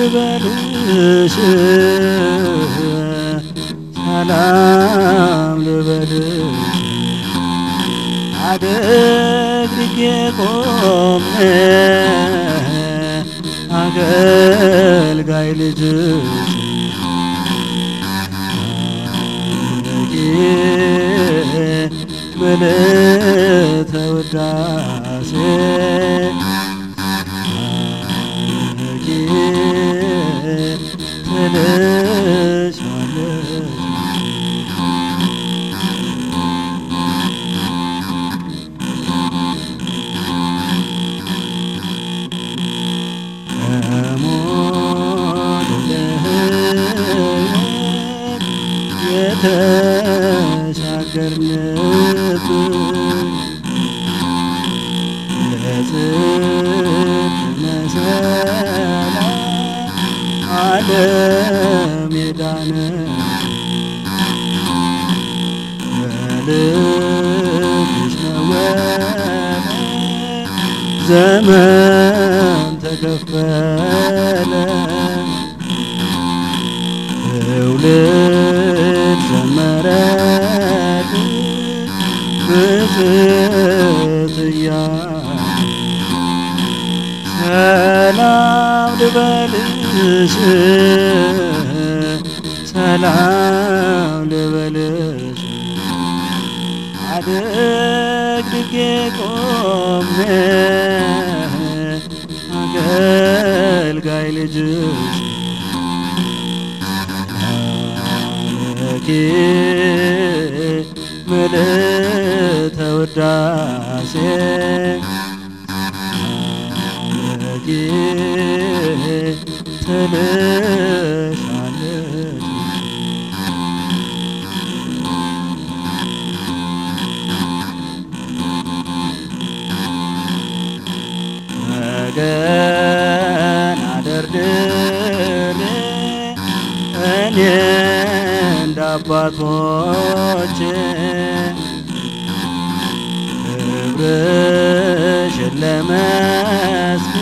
ልበልሽ ሰላም ልበልሽ አደግድጌ ቆሜ አገልጋይ ልጅሽ ምልዕተ ውዳሴ ትልሻለች የተሻገርንበት የጽድቅ መሰላል ዓለም የዳነች በልብሽ መወለድ ዘመን ተከፈለ ትውልድ ዘመረልሽ ብፅዕት እያለች ሰላም ልበልሽ ሰላም ልበልሽ አደግድጌ ቆሜ አገልጋይ ልጅሽ ምልዕተ ውዳሴ ትልሻለች በገና ደርድሬ እኔ እንዳባቶቼ ክብርሽን ለመስበክ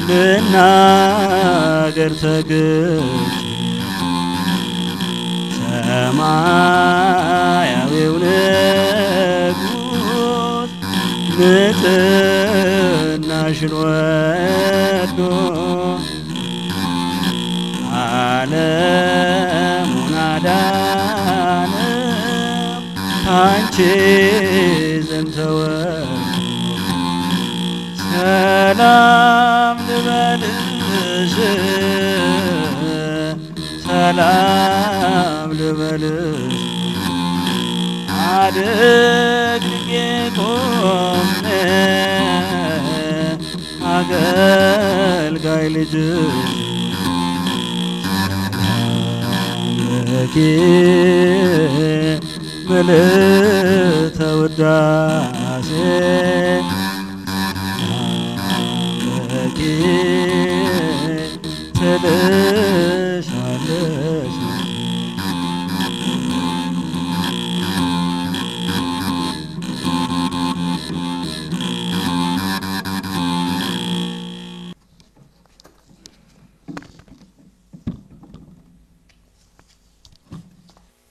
ልናገር ተግቼ ሰማያዊው ንጉሥ ንጽሕናሽን ወዶ ዓለሙን አዳነ ካንቺ ዘንድ ተወልዶ ሰላም ልበልሽ ሰላም ልበልሽ አደግድጌ ቆሜ አገልጋይ ልጅሽ ምልዕተ ውዳሴ ትልሻለች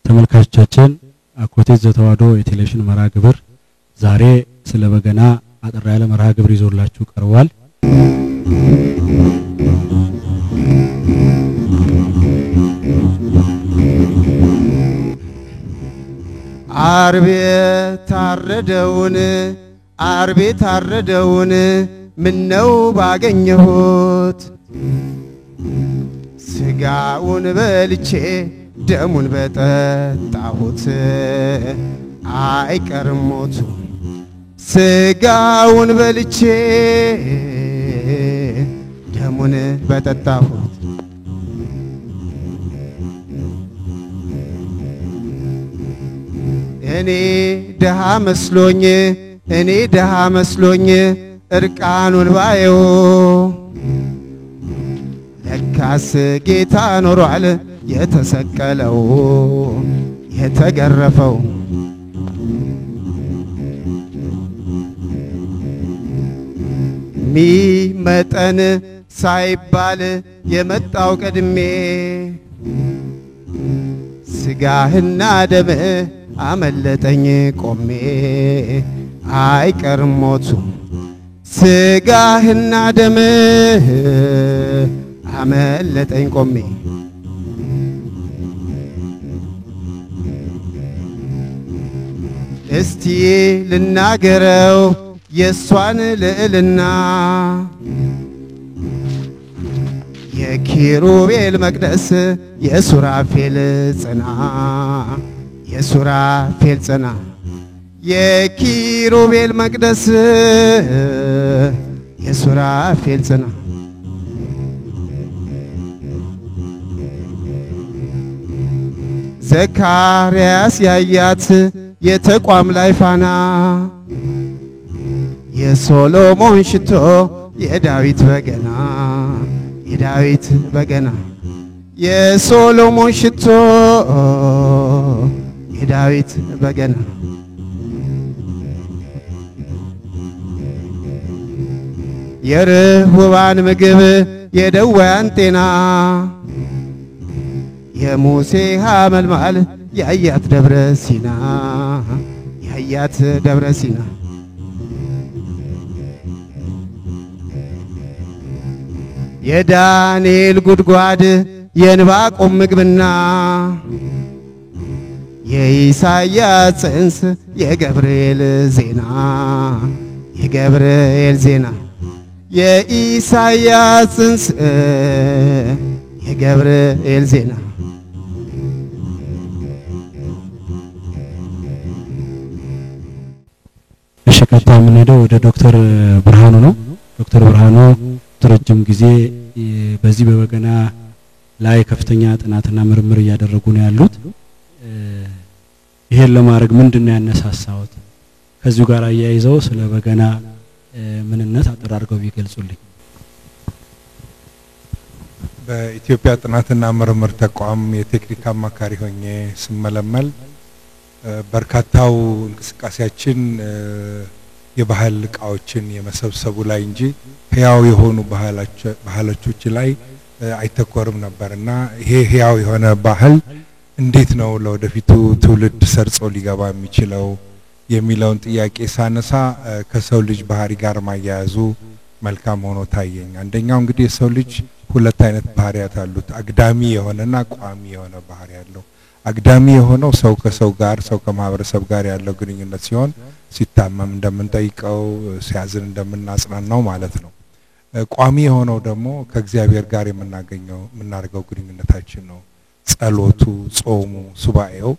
ተመልካቾቻችን አኮቴት ዘተዋሕዶ የቴሌቪዥን መርሃ ግብር ዛሬ ስለ በገና አጠር ያለ መርሃ ግብር ይዞላችሁ ቀርቧል። አርቤ ታረደውን ምነው ባገኘሁት ስጋውን በልቼ ደሙን በጠጣሁት አይቀርም ሞቱ ስጋውን በልቼ ደሙን በጠጣሁት እኔ ደሃ መስሎኝ እርቃኑን ባየው ለካስ ጌታ ኖሯል የተሰቀለው የተገረፈው ሚመጠን ሳይባል የመጣው ቀድሜ ስጋህና ደምህ አመለጠኝ ቆሜ አይቀርም ሞቱ ስጋህና ደምህ አመለጠኝ ቆሜ እስቲ ልናገረው የሷን ልዕልና የኪሩቤል መቅደስ የሱራፌል ጽና የሱራፌል ጽና የኪሩቤል መቅደስ የሱራፌል ጽና ዘካርያስ ያያት የተቋም ላይ ፋና የሶሎሞን ሽቶ የዳዊት በገና የዳዊት በገና የሶሎሞን ሽቶ የዳዊት በገና የርሁባን ምግብ የደዌያን ጤና የሙሴ ሐመልማል ያያት ደብረ ሲና ያያት ደብረ ሲና የዳንኤል ጉድጓድ የዕንባቆም ምግብና የኢሳይያስ ጽንስ የገብርኤል ዜና የገብርኤል ዜና የኢሳይያስ ጽንስ የገብርኤል ዜና እሺ ቀጣይ የምንሄደው ወደ ዶክተር ብርሃኑ ነው። ዶክተር ብርሃኑ ረጅም ጊዜ በዚህ በበገና ላይ ከፍተኛ ጥናትና ምርምር እያደረጉ ነው ያሉት። ይሄን ለማድረግ ምንድነው ያነሳሳውት? ከዚሁ ጋር አያይዘው ስለ በገና ምንነት አጠራርገው ቢገልጹልኝ። በኢትዮጵያ ጥናትና ምርምር ተቋም የቴክኒክ አማካሪ ሆኜ ስመለመል በርካታው እንቅስቃሴያችን የባህል ዕቃዎችን የመሰብሰቡ ላይ እንጂ ህያው የሆኑ ባህሎች ላይ አይተኮርም ነበርና ይሄ ህያው የሆነ ባህል እንዴት ነው ለወደፊቱ ትውልድ ሰርጾ ሊገባ የሚችለው የሚለውን ጥያቄ ሳነሳ ከሰው ልጅ ባህሪ ጋር ማያያዙ መልካም ሆኖ ታየኝ። አንደኛው እንግዲህ የሰው ልጅ ሁለት አይነት ባህሪያት አሉት። አግዳሚ የሆነና ቋሚ የሆነ ባህሪ ያለው። አግዳሚ የሆነው ሰው ከሰው ጋር ሰው ከማህበረሰብ ጋር ያለው ግንኙነት ሲሆን ሲታመም እንደምንጠይቀው ሲያዝን እንደምናጽናናው ማለት ነው። ቋሚ የሆነው ደግሞ ከእግዚአብሔር ጋር የምናደርገው ግንኙነታችን ነው። ጸሎቱ፣ ጾሙ፣ ሱባኤው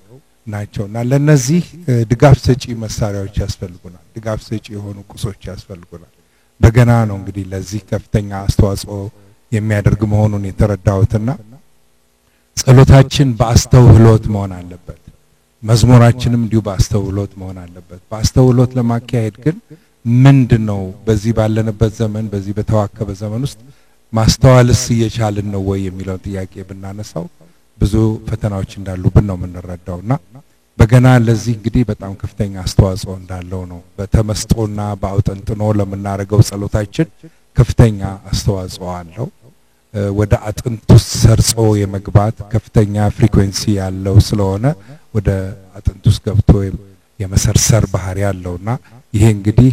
ናቸውና ለነዚህ ድጋፍ ሰጪ መሳሪያዎች ያስፈልጉናል። ድጋፍ ሰጪ የሆኑ ቁሶች ያስፈልጉናል። በገና ነው እንግዲህ ለዚህ ከፍተኛ አስተዋጽኦ የሚያደርግ መሆኑን የተረዳሁትና ጸሎታችን በአስተውሎት መሆን አለበት። መዝሙራችንም እንዲሁ በአስተውሎት መሆን አለበት። በአስተውሎት ለማካሄድ ግን ምንድነው በዚህ ባለንበት ዘመን በዚህ በተዋከበ ዘመን ውስጥ ማስተዋልስ እየቻልን ነው ወይ የሚለው ጥያቄ ብናነሳው ብዙ ፈተናዎች እንዳሉብን ነው የምንረዳውና በገና ለዚህ እንግዲህ በጣም ከፍተኛ አስተዋጽኦ እንዳለው ነው። በተመስጦና በአውጠንጥኖ ለምናረገው ጸሎታችን ከፍተኛ አስተዋጽኦ አለው። ወደ አጥንቱ ሰርጾ የመግባት ከፍተኛ ፍሪኩዌንሲ ያለው ስለሆነ ወደ አጥንቱ ገብቶ የመሰርሰር ባህሪ ያለውና ይሄ እንግዲህ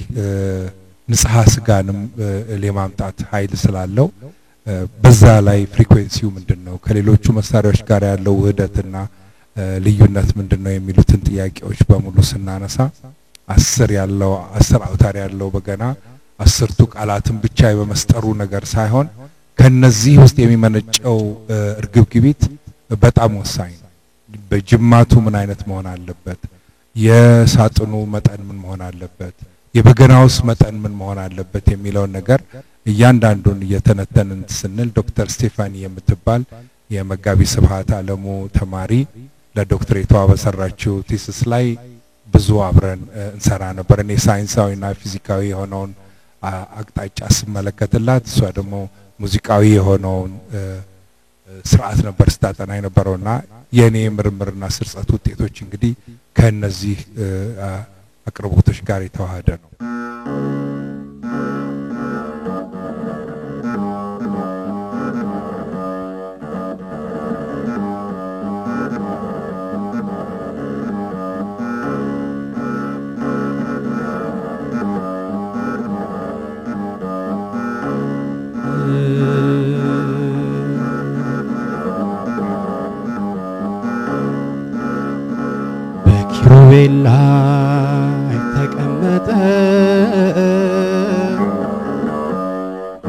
ንጽሐ ስጋንም ለማምጣት ኃይል ስላለው በዛ ላይ ፍሪኩዌንሲው ምንድነው ከሌሎቹ መሳሪያዎች ጋር ያለው ውህደትና ልዩነት ምንድነው የሚሉትን ጥያቄዎች በሙሉ ስናነሳ 10 አውታር ያለው በገና 10ቱ ቃላትን ብቻ በመስጠሩ ነገር ሳይሆን ከነዚህ ውስጥ የሚመነጨው እርግብግቢት በጣም ወሳኝ ነው። በጅማቱ ምን አይነት መሆን አለበት? የሳጥኑ መጠን ምን መሆን አለበት? የበገናውስ መጠን ምን መሆን አለበት የሚለውን ነገር እያንዳንዱን እየተነተንን ስንል ዶክተር ስቴፋኒ የምትባል የመጋቢ ስብሐት ዓለሙ ተማሪ ለዶክተሬቷ በሰራችው ቲሲስ ላይ ብዙ አብረን እንሰራ ነበር። እኔ ሳይንሳዊና ፊዚካዊ የሆነውን አቅጣጫ ስመለከትላት እሷ ደግሞ ሙዚቃዊ የሆነውን ስርዓት ነበር ስታጠና የነበረውና የኔ ምርምርና ስርጸት ውጤቶች እንግዲህ ከነዚህ አቅርቦቶች ጋር የተዋሃደ ነው።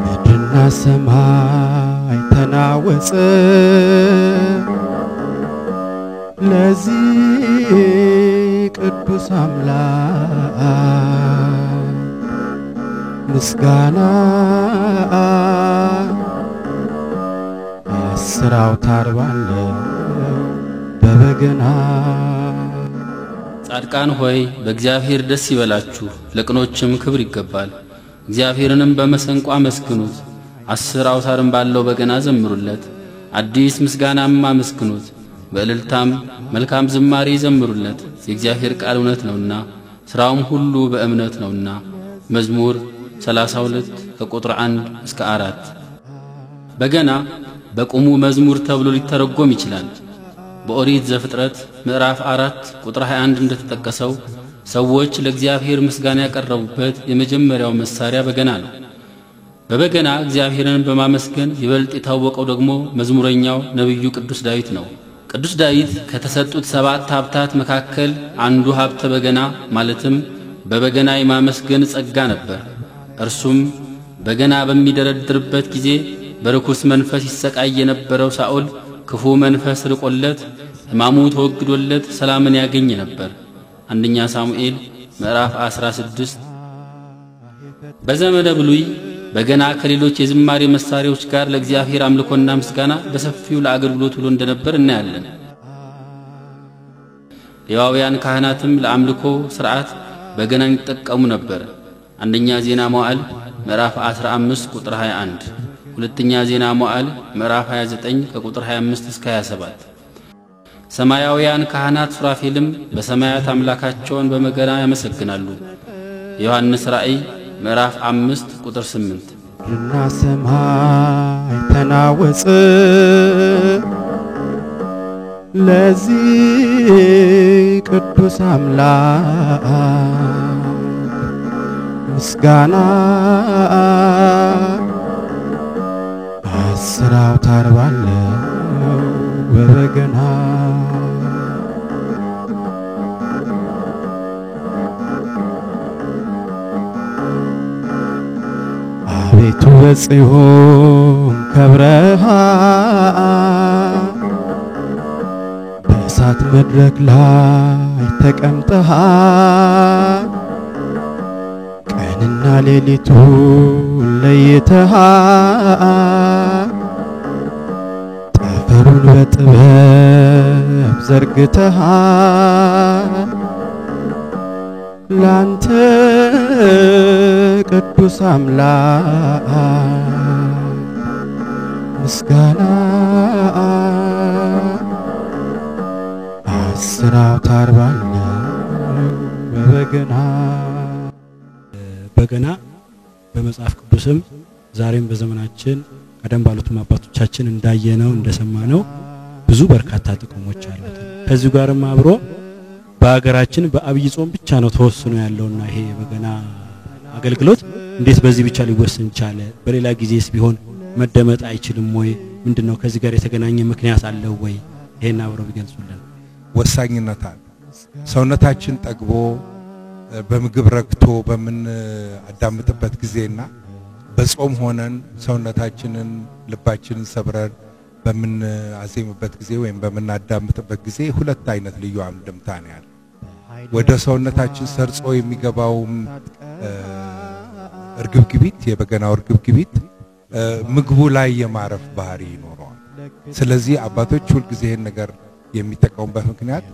ምድርና ሰማይ ተናወጸ ለዚህ ቅዱስ አምላክ ምስጋና አስር አውታር ባለው በበገና ጻድቃን ሆይ በእግዚአብሔር ደስ ይበላችሁ ለቅኖችም ክብር ይገባል እግዚአብሔርንም በመሰንቆ አመስግኑት 10 አውታርም ባለው በገና ዘምሩለት አዲስ ምስጋናም አመስግኑት በእልልታም መልካም ዝማሬ ዘምሩለት የእግዚአብሔር ቃል እውነት ነውና ስራውም ሁሉ በእምነት ነውና መዝሙር 32 ከቁጥር 1 እስከ 4 በገና በቁሙ መዝሙር ተብሎ ሊተረጎም ይችላል በኦሪት ዘፍጥረት ምዕራፍ 4 ቁጥር 21 እንደተጠቀሰው ሰዎች ለእግዚአብሔር ምስጋና ያቀረቡበት የመጀመሪያው መሳሪያ በገና ነው በበገና እግዚአብሔርን በማመስገን ይበልጥ የታወቀው ደግሞ መዝሙረኛው ነብዩ ቅዱስ ዳዊት ነው ቅዱስ ዳዊት ከተሰጡት 7 ሀብታት መካከል አንዱ ሀብተ በገና ማለትም በበገና የማመስገን ጸጋ ነበር እርሱም በገና በሚደረድርበት ጊዜ በርኩስ መንፈስ ይሰቃይ የነበረው ሳኦል ክፉ መንፈስ ርቆለት ሕማሙ ተወግዶለት ሰላምን ያገኝ ነበር አንደኛ ሳሙኤል ምዕራፍ 16 በዘመነ ብሉይ በገና ከሌሎች የዝማሬ መሳሪያዎች ጋር ለእግዚአብሔር አምልኮና ምስጋና በሰፊው ለአገልግሎት ውሎ እንደነበር እናያለን ሌዋውያን ካህናትም ለአምልኮ ሥርዓት በገናን ይጠቀሙ ነበር አንደኛ ዜና መዋዕል ምዕራፍ 15 ቁጥር 21 ሁለተኛ ዜና መዋዕል ምዕራፍ 29 ከቁጥር 25 እስከ 27 ሰማያውያን ካህናት ሱራፌልም በሰማያት አምላካቸውን በመገና ያመሰግናሉ ዮሐንስ ራእይ ምዕራፍ 5 ቁጥር 8 ምድርና ሰማይ ተናወጸ ለዚህ ቅዱስ አምላክ ምስጋና አስር አውታር ባለው በበገና አቤቱ በጽዮን ከብረሃል በእሳት መድረክ ላይ ተቀምጠሃል ቀንና ሌሊቱን ለይተሃል ጠፈሩን በጥበብ ዘርግተሃል ላንተ ቅዱስ አምላክ ምስጋና አስር አውታር ባለው በበገና በገና በመጽሐፍ ቅዱስም ዛሬም በዘመናችን ቀደም ባሉትም አባቶቻችን እንዳየነው እንደሰማነው ብዙ በርካታ ጥቅሞች አሉት ከዚህ ጋርም አብሮ በአገራችን በአብይ ጾም ብቻ ነው ተወስኖ ያለውና ይሄ በገና አገልግሎት እንዴት በዚህ ብቻ ሊወሰን ቻለ በሌላ ጊዜስ ቢሆን መደመጥ አይችልም ወይ ምንድነው ከዚህ ጋር የተገናኘ ምክንያት አለው ወይ ይሄን አብረው ቢገልጹልን ወሳኝነት አለ ሰውነታችን ጠግቦ በምግብ ረክቶ በምን አዳምጥበት ጊዜና በጾም ሆነን ሰውነታችንን ልባችንን ሰብረን በምን አዜምበት ጊዜ ወይም በምን አዳምጥበት ጊዜ ሁለት አይነት ልዩ አንድምታ ነው ያለው ወደ ሰውነታችን ሰርጾ የሚገባው እርግብግቢት የበገናው እርግብግቢት ምግቡ ላይ የማረፍ ባህሪ ይኖረዋል ስለዚህ አባቶች ሁሉ ጊዜ ይሄን ነገር የሚጠቀሙበት ምክንያት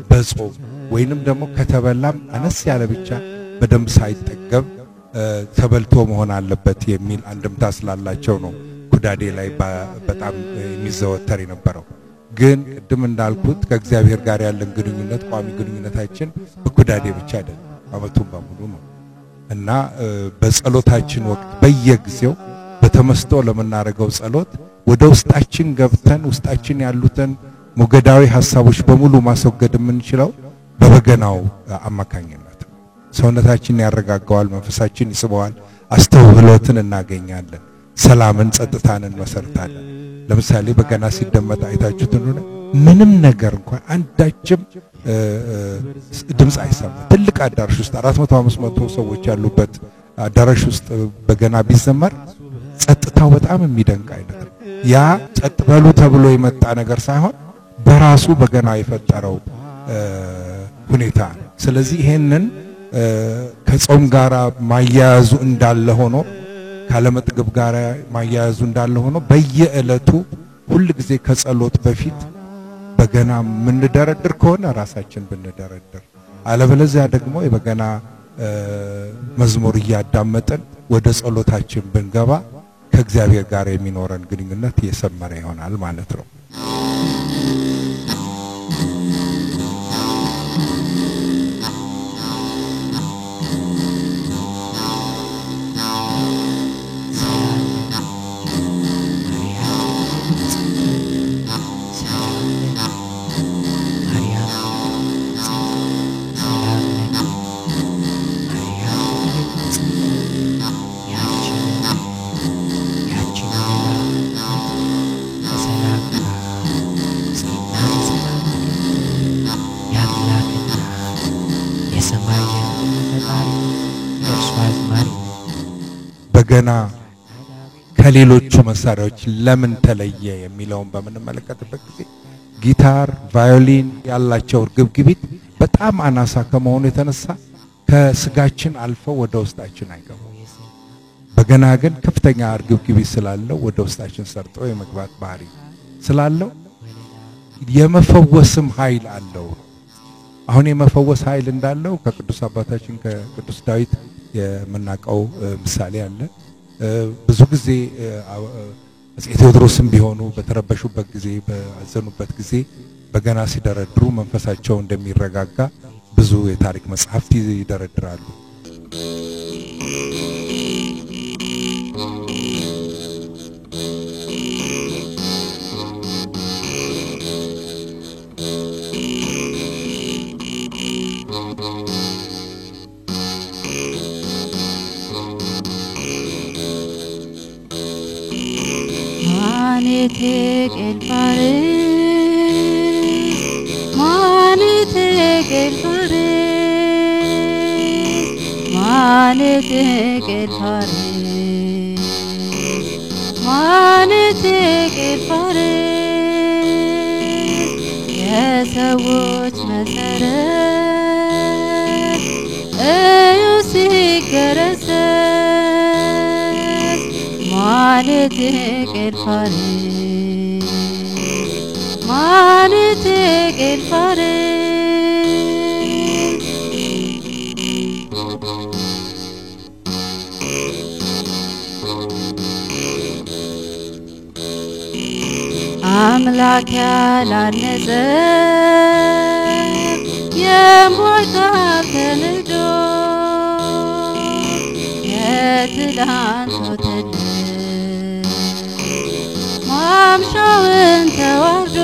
በጾም ወይንም ደግሞ ከተበላም አነስ ያለ ብቻ በደንብ ሳይጠገብ ተበልቶ መሆን አለበት የሚል አንድምታ ስላላቸው ነው ኩዳዴ ላይ በጣም የሚዘወተር የነበረው ግን ቅድም እንዳልኩት ከእግዚአብሔር ጋር ያለን ግንኙነት ቋሚ ግንኙነታችን በኩዳዴ ብቻ አይደለም አመቱን በሙሉ ነው እና በጸሎታችን ወቅት በየጊዜው በተመስጦ ለምናረጋው ጸሎት ወደ ውስጣችን ገብተን ውስጣችን ያሉትን ሞገዳዊ ሐሳቦች በሙሉ ማስወገድ የምንችለው በበገናው አማካኝነት ሰውነታችንን ያረጋጋዋል መንፈሳችን ይስበዋል አስተውሎትን እናገኛለን ሰላምን ጸጥታን እንመሰርታለን ለምሳሌ በገና ሲደመጥ አይታችሁት እንደሆነ ምንም ነገር እንኳን አንዳችም ድምጽ አይሰማ። ትልቅ አዳራሽ ውስጥ 400-500 ሰዎች ያሉበት አዳራሽ ውስጥ በገና ቢዘመር ጸጥታው በጣም የሚደንቅ አይነት ነው። ያ ጸጥ በሉ ተብሎ የመጣ ነገር ሳይሆን በራሱ በገና የፈጠረው ሁኔታ ነው። ስለዚህ ይሄንን ከጾም ጋራ ማያያዙ እንዳለ ሆኖ ካለመጥገብ ጋራ ማያያዙ እንዳለ ሆኖ በየዕለቱ ሁሉ ጊዜ ከጸሎት በፊት በገና ምን ደረድር ከሆነ ራሳችን ብንደረድር አለበለዚያ ደግሞ የበገና መዝሙር እያዳመጠን ወደ ጸሎታችን ብንገባ ከእግዚአብሔር ጋር የሚኖረን ግንኙነት የሰመረ ይሆናል ማለት ነው። በገና ከሌሎቹ መሳሪያዎች ለምን ተለየ የሚለውን በመንመለከትበት ጊዜ ጊታር፣ ቫዮሊን ያላቸው እርግብግቢት በጣም አናሳ ከመሆኑ የተነሳ ከስጋችን አልፈው ወደ ውስጣችን አይገቡም። በገና ግን ከፍተኛ እርግብግቢት ስላለው ወደ ውስጣችን ሰርጦ የመግባት ባህሪ ስላለው የመፈወስም ኃይል አለው። አሁን የመፈወስ ኃይል እንዳለው ከቅዱስ አባታችን ከቅዱስ ዳዊት የምናቀው ምሳሌ አለ። ብዙ ጊዜ አፄ ቴዎድሮስም ቢሆኑ በተረበሹበት ጊዜ በአዘኑበት ጊዜ በገና ሲደረድሩ መንፈሳቸው እንደሚረጋጋ ብዙ የታሪክ መጽሐፍት ይደረድራሉ። የሰዎች መሰረት እዩ ሲገረሰስ ማለት ቅልፋሬ ማለት ቅልፋሬ አምላክ ያላነጸ የሞልካል ተንዶ የትላንቱ ትልቅ ማምሻውን ተዋርዶ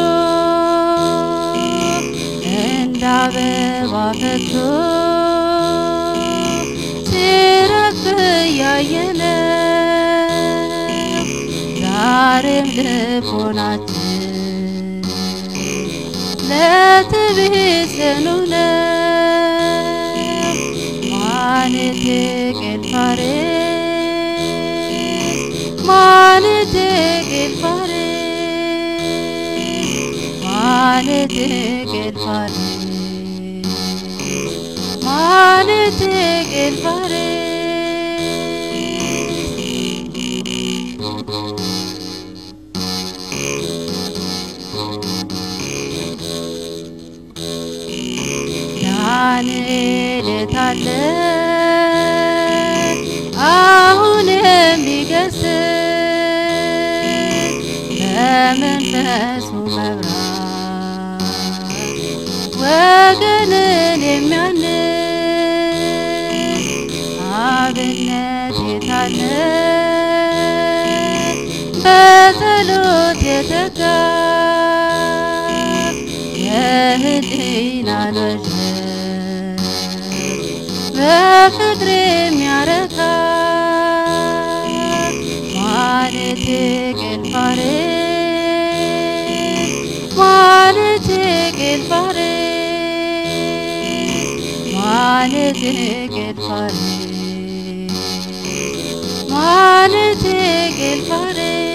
እንዳበባ ፈክቶ ሲረግፍ ያየነው ዛሬም ልቦናችን ለትዕቢት ጽኑ ነው። ማለት ቅልፋሬስ ማለት ቅልፋሬስ ማለት ቅልፋሬስ ማለት ቅልፋሬስ ዳንኤል ታለ አሁንም ቢገስጽ በመንፈሱ መብራት ወገንን የሚያንጽ አብነት የታለ በጸሎት የተጋ የህሊና ልጅ በፍቅር የሚያረካ ማለት ቅልፋሬስ ማለት gelfare manete gelfare manete gelfare